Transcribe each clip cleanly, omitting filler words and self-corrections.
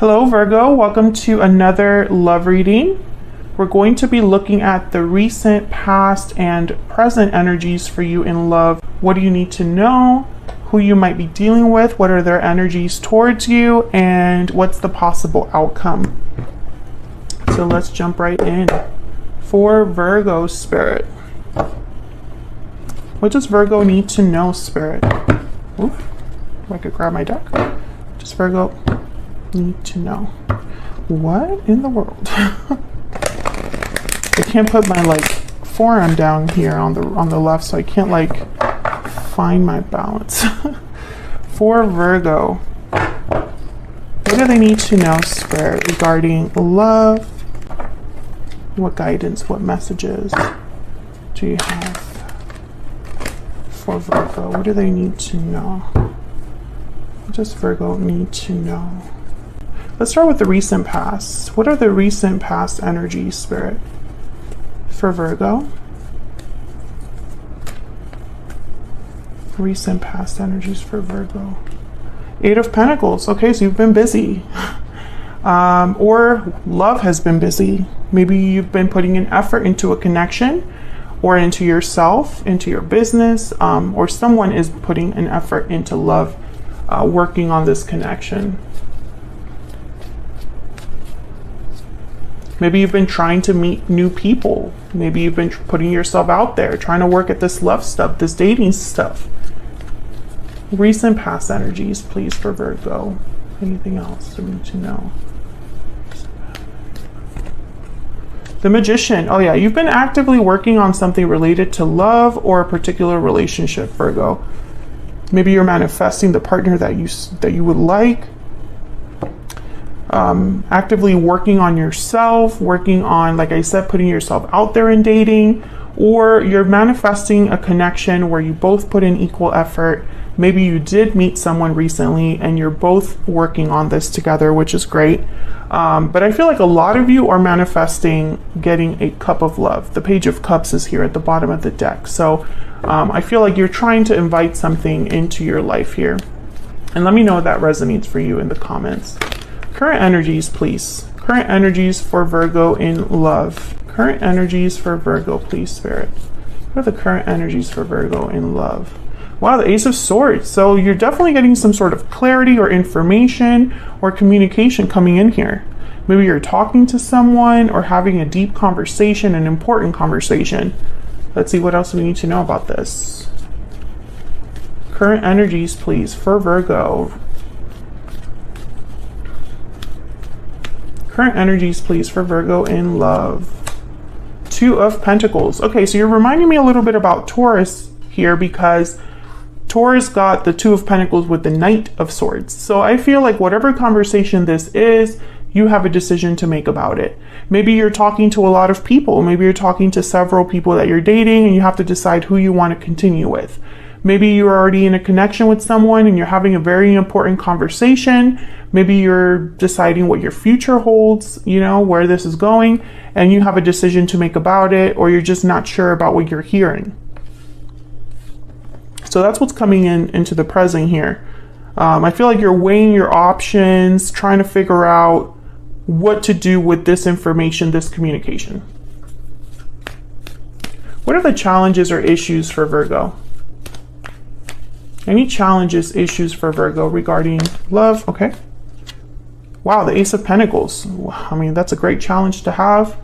Hello Virgo, welcome to another love reading. We're going to be looking at the recent, past, and present energies for you in love. What do you need to know? Who you might be dealing with? What are their energies towards you? And what's the possible outcome? So let's jump right in. For Virgo, Spirit. What does Virgo need to know, Spirit? Oof, if I could grab my deck. Does Virgo need to know? What in the world? I can't put my forearm down here on the left, so I can't find my balance. For Virgo, what do they need to know, Spirit, regarding love? What guidance, what messages do you have for Virgo? What do they need to know? What does Virgo need to know? Let's start with the recent past. What are the recent past energies, Spirit, for Virgo? Recent past energies for Virgo. Eight of Pentacles. Okay, so you've been busy. Or love has been busy. Maybe you've been putting an effort into a connection or into yourself, into your business, or someone is putting an effort into love, working on this connection. Maybe you've been trying to meet new people. Maybe you've been putting yourself out there, trying to work at this love stuff, this dating stuff. Recent past energies, please, for Virgo. Anything else we need to know? The Magician. Oh yeah, you've been actively working on something related to love or a particular relationship, Virgo. Maybe you're manifesting the partner that you would like. Actively working on yourself, working on, like I said, putting yourself out there in dating, or you're manifesting a connection where you both put in equal effort. Maybe you did meet someone recently and you're both working on this together, which is great. But I feel like a lot of you are manifesting getting a cup of love. The Page of Cups is here at the bottom of the deck. So I feel like you're trying to invite something into your life here. And let me know if that resonates for you in the comments. Current energies, please. Current energies for Virgo in love. Current energies for Virgo, please, Spirit. What are the current energies for Virgo in love? Wow, the Ace of Swords. So you're definitely getting some sort of clarity or information or communication coming in here. Maybe you're talking to someone or having a deep conversation, an important conversation. Let's see what else we need to know about this. Current energies, please, for Virgo. Current energies, please, for Virgo in love. Two of Pentacles. Okay, so you're reminding me a little bit about Taurus here, because Taurus got the Two of Pentacles with the Knight of Swords. So I feel like whatever conversation this is, you have a decision to make about it. Maybe you're talking to a lot of people. Maybe you're talking to several people that you're dating and you have to decide who you want to continue with. Maybe you're already in a connection with someone and you're having a very important conversation. Maybe you're deciding what your future holds, where this is going, and you have a decision to make about it, or you're just not sure about what you're hearing. So that's what's coming into the present here. I feel like you're weighing your options, trying to figure out what to do with this information, this communication. What are the challenges or issues for Virgo? Any challenges, issues for Virgo regarding love? Okay. Wow, the Ace of Pentacles. I mean, that's a great challenge to have.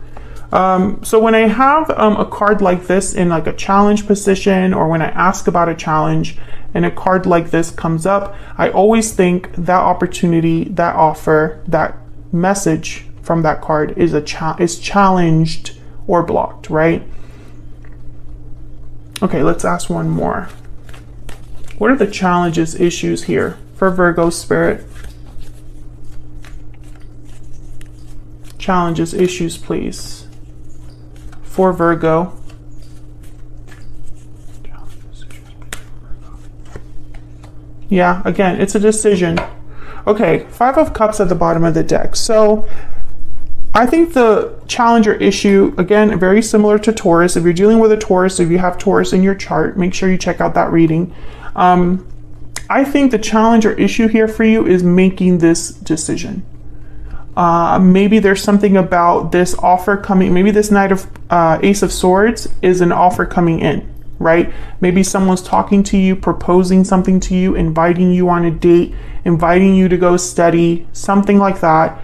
So when I have a card like this in a challenge position, or when I ask about a challenge and a card like this comes up, I always think that opportunity, that offer, that message from that card is challenged or blocked, right? Okay, let's ask one more. What are the challenges, issues here for Virgo, Spirit? Challenges, issues, please, for Virgo. Yeah, again, it's a decision. Okay, Five of Cups at the bottom of the deck. So I think the challenge or issue, again, very similar to Taurus. If you're dealing with a Taurus, if you have Taurus in your chart, make sure you check out that reading. I think the challenge or issue here for you is making this decision. Maybe there's something about this offer coming. Maybe this Knight of Ace of Swords is an offer coming in, right? Maybe someone's talking to you, proposing something to you, inviting you on a date, inviting you to go study, something like that.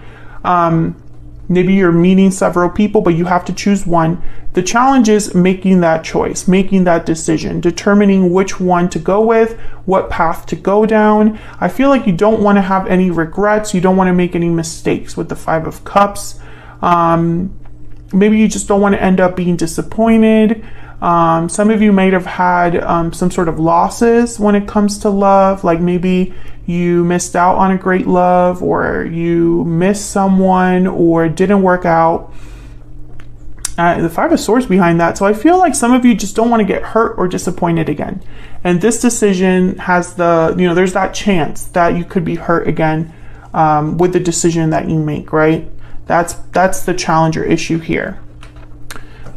Maybe you're meeting several people, but you have to choose one. The challenge is making that choice, making that decision, determining which one to go with, what path to go down. I feel like you don't want to have any regrets. You don't want to make any mistakes with the Five of Cups. Maybe you just don't want to end up being disappointed. Some of you might have had some sort of losses when it comes to love, like maybe you missed out on a great love, or you missed someone, or it didn't work out. The Five of Swords behind that. So I feel like some of you just don't want to get hurt or disappointed again. And this decision has there's that chance that you could be hurt again with the decision that you make, right? That's the challenge or issue here.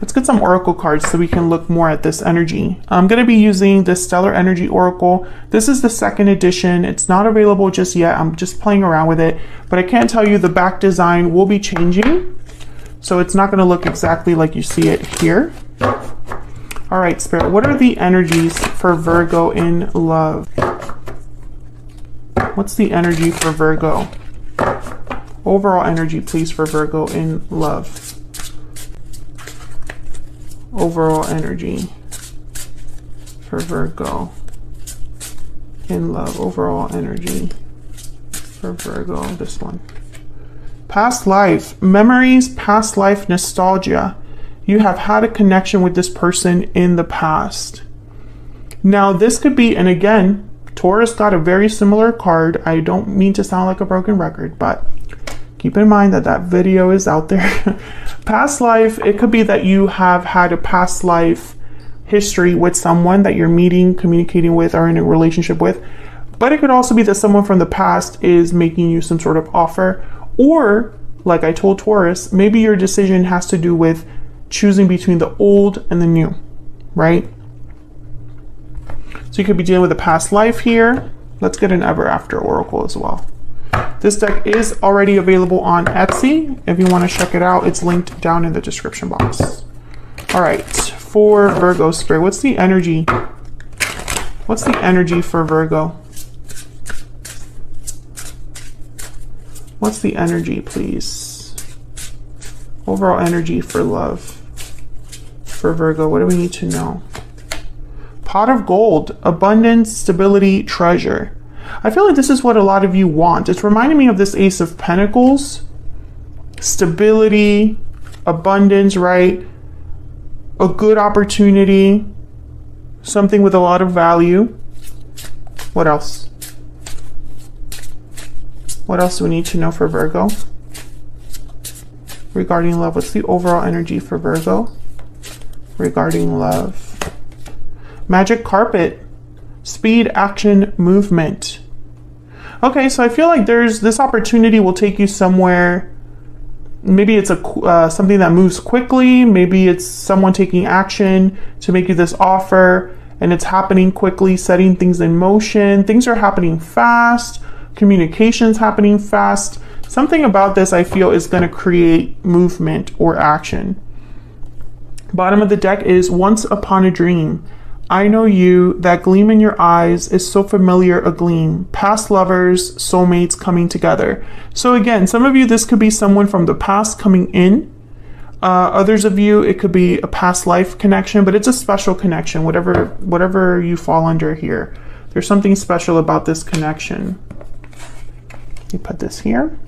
Let's get some oracle cards so we can look more at this energy. I'm going to be using the Stellar Energy Oracle. This is the 2nd edition. It's not available just yet. I'm just playing around with it, but I can tell you the back design will be changing. So it's not going to look exactly like you see it here. All right, Spirit, what are the energies for Virgo in love? What's the energy for Virgo? Overall energy, please, for Virgo in love. Overall energy for Virgo in love. Overall energy for Virgo. This one. Past life. Memories, past life, nostalgia. You have had a connection with this person in the past. Now this could be, and again, Taurus got a very similar card. I don't mean to sound like a broken record, but keep in mind that that video is out there. Past life, it could be that you have had a past life history with someone that you're meeting, communicating with, or in a relationship with. But it could also be that someone from the past is making you some sort of offer. Or, like I told Taurus, maybe your decision has to do with choosing between the old and the new, right? So you could be dealing with a past life here. Let's get an ever after oracle as well. This deck is already available on Etsy. If you want to check it out, it's linked down in the description box. All right, for Virgo, Spirit, what's the energy? What's the energy for Virgo? What's the energy, please? Overall energy for love for Virgo. What do we need to know? Pot of gold, abundance, stability, treasure. I feel like this is what a lot of you want. It's reminding me of this Ace of Pentacles. Stability, abundance, right? A good opportunity, something with a lot of value. What else? What else do we need to know for Virgo? Regarding love, what's the overall energy for Virgo? Regarding love. Magic carpet. Speed, action, movement. Okay, so I feel like there's this opportunity will take you somewhere. Maybe it's something that moves quickly. Maybe it's someone taking action to make you this offer, and it's happening quickly, setting things in motion. Things are happening fast. Communication's happening fast. Something about this I feel is going to create movement or action. Bottom of the deck is Once Upon a Dream. I know you, that gleam in your eyes is so familiar a gleam. Past lovers, soulmates coming together. So again, some of you, this could be someone from the past coming in. Others of you, it could be a past life connection, but it's a special connection, whatever you fall under here. There's something special about this connection. Let me put this here.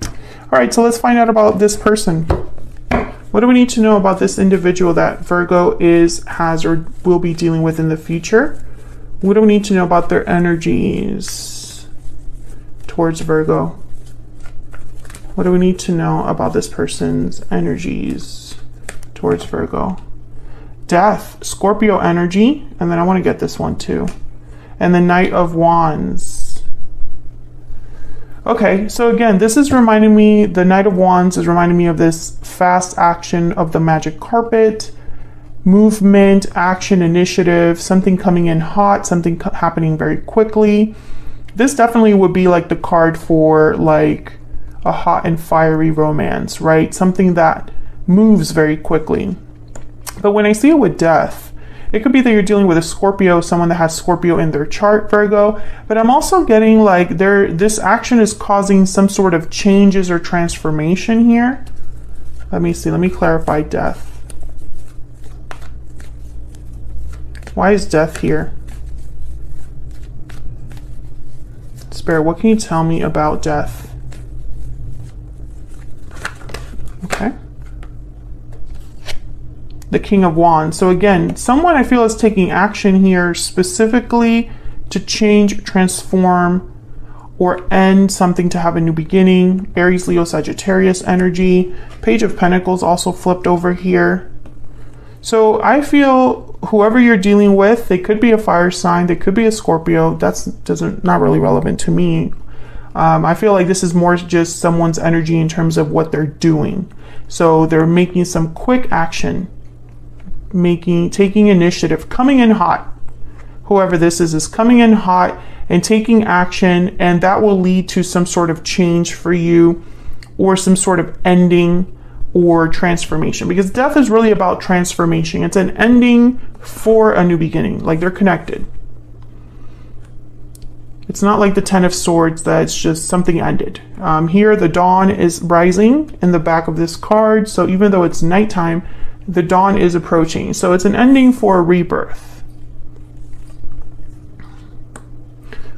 All right, so let's find out about this person. What do we need to know about this individual that Virgo has, or will be dealing with in the future? What do we need to know about their energies towards Virgo? What do we need to know about this person's energies towards Virgo? Death, Scorpio energy, and then I want to get this one too. And the Knight of Wands. Okay, so again, this is reminding me, the Knight of Wands is reminding me of this fast action of the magic carpet, movement, action, initiative, something coming in hot, something happening very quickly. This definitely would be like the card for like a hot and fiery romance, right? Something that moves very quickly. But when I see it with death, it could be that you're dealing with a Scorpio, someone that has Scorpio in their chart, Virgo. But I'm also getting like this action is causing some sort of changes or transformation here. Let me see. Let me clarify death. Why is death here? Spirit, what can you tell me about death? Okay. The King of Wands. So again, someone I feel is taking action here specifically to change, transform, or end something to have a new beginning. Aries, Leo, Sagittarius energy. Page of Pentacles also flipped over here. So I feel whoever you're dealing with, they could be a fire sign, they could be a Scorpio. That's not really relevant to me. I feel like this is more just someone's energy in terms of what they're doing. So they're making some quick action, taking initiative, coming in hot. Whoever this is coming in hot and taking action, and that will lead to some sort of change for you or some sort of ending or transformation, because death is really about transformation. It's an ending for a new beginning, like they're connected. It's not like the Ten of Swords that's just something ended. Here the dawn is rising in the back of this card, so even though it's nighttime, the dawn is approaching. So it's an ending for a rebirth.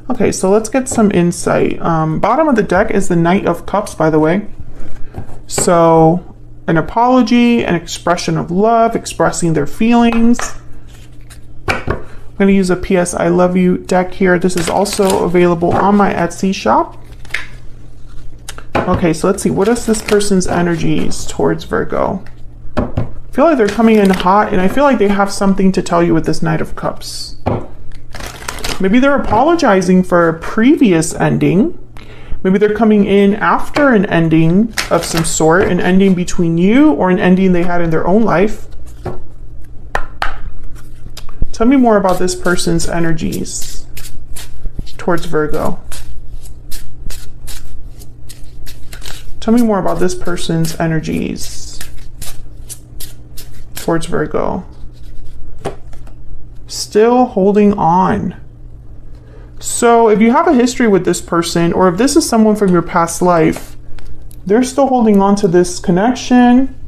Okay, so let's get some insight. Bottom of the deck is the Knight of Cups, by the way. So an apology, an expression of love, expressing their feelings. I'm going to use a PS I Love You deck here. This is also available on my Etsy shop. Okay, so let's see. What is this person's energies towards Virgo? I feel like they're coming in hot, and I feel like they have something to tell you with this Knight of Cups. Maybe they're apologizing for a previous ending. Maybe they're coming in after an ending of some sort, an ending between you or an ending they had in their own life. Tell me more about this person's energies towards Virgo. Tell me more about this person's energies towards Virgo. Still holding on. So if you have a history with this person, or if this is someone from your past life, they're still holding on to this connection,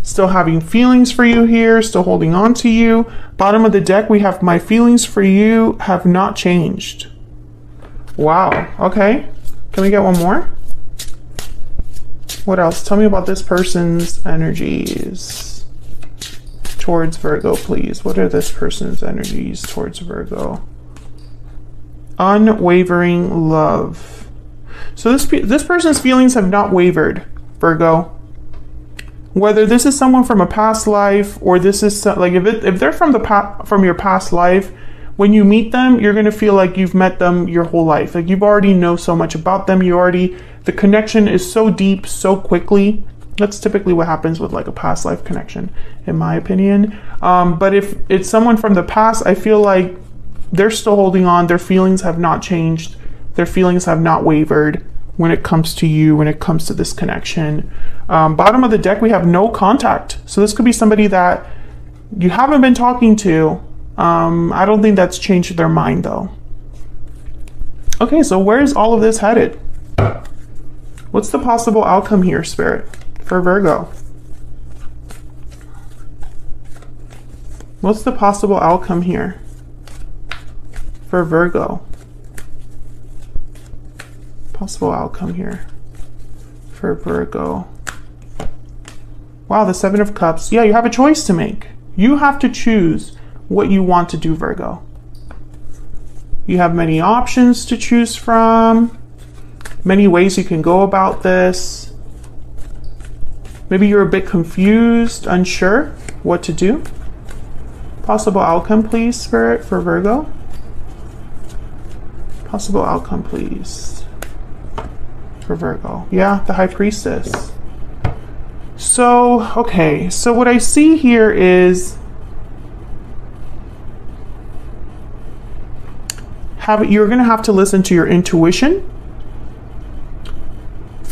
still having feelings for you here, still holding on to you. Bottom of the deck, we have my feelings for you have not changed. Wow, okay. Can we get one more? What else? Tell me about this person's energies towards Virgo, please. What are this person's energies towards Virgo? Unwavering love. So this person's feelings have not wavered, Virgo. Whether this is someone from a past life, or this is like if they're from your past life, when you meet them, you're gonna feel like you've met them your whole life. Like you've already know so much about them. The connection is so deep, so quickly. That's typically what happens with like a past life connection, in my opinion. But if it's someone from the past, I feel like they're still holding on. Their feelings have not changed. Their feelings have not wavered when it comes to you, when it comes to this connection. Bottom of the deck, we have no contact. So this could be somebody that you haven't been talking to. I don't think that's changed their mind though. Okay, so where is all of this headed? What's the possible outcome here, Spirit, for Virgo? What's the possible outcome here for Virgo? Possible outcome here for Virgo. Wow, the Seven of Cups. Yeah, you have a choice to make. You have to choose what you want to do, Virgo. You have many options to choose from, many ways you can go about this. Maybe you're a bit confused, unsure what to do. Possible outcome, please, Spirit, for Virgo. Possible outcome, please, for Virgo. Yeah, the High Priestess. So, okay, so what I see here is you're going to have to listen to your intuition.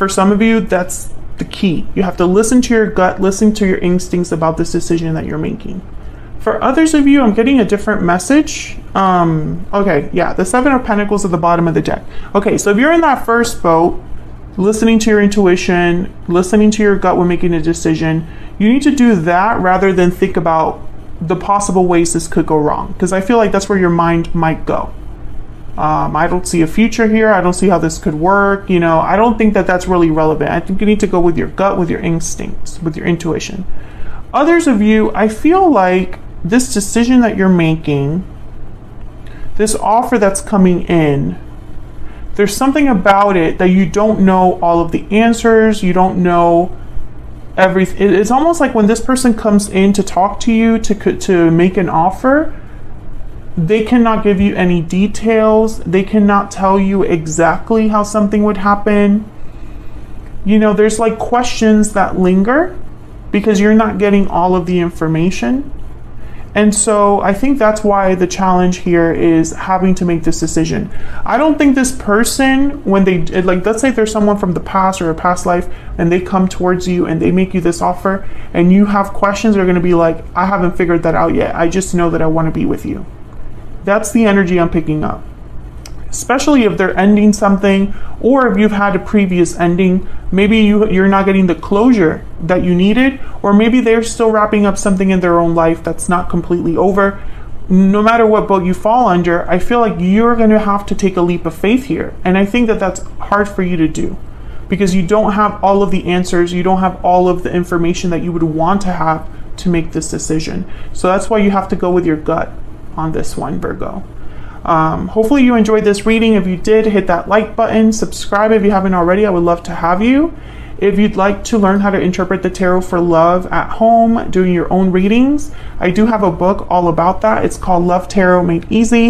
For some of you, that's the key. You have to listen to your gut, listen to your instincts about this decision that you're making. For others of you, I'm getting a different message. Okay, yeah, the Seven of Pentacles at the bottom of the deck. Okay, so if you're in that first boat, listening to your intuition, listening to your gut when making a decision, you need to do that rather than think about the possible ways this could go wrong, because I feel like that's where your mind might go. I don't see a future here. I don't see how this could work. You know, I don't think that that's really relevant. I think you need to go with your gut, with your instincts, with your intuition. Others of you, I feel like this decision that you're making, this offer that's coming in, there's something about it that you don't know all of the answers. You don't know everything. It's almost like when this person comes in to talk to you, to make an offer, they cannot give you any details. They cannot tell you exactly how something would happen. You know, there's like questions that linger because you're not getting all of the information. And so I think that's why the challenge here is having to make this decision. I don't think this person, when they, like, let's say there's someone from the past or a past life and they come towards you and they make you this offer and you have questions, they're going to be like, I haven't figured that out yet. I just know that I want to be with you. That's the energy I'm picking up. Especially if they're ending something, or if you've had a previous ending, maybe you're not getting the closure that you needed, or maybe they're still wrapping up something in their own life that's not completely over. No matter what boat you fall under, I feel like you're going to have to take a leap of faith here. And I think that that's hard for you to do because you don't have all of the answers. You don't have all of the information that you would want to have to make this decision. So that's why you have to go with your gut on this one, Virgo. Hopefully you enjoyed this reading. If you did, hit that like button, subscribe if you haven't already. I would love to have you. If you'd like to learn how to interpret the tarot for love at home, doing your own readings, I do have a book all about that. It's called Love Tarot Made Easy.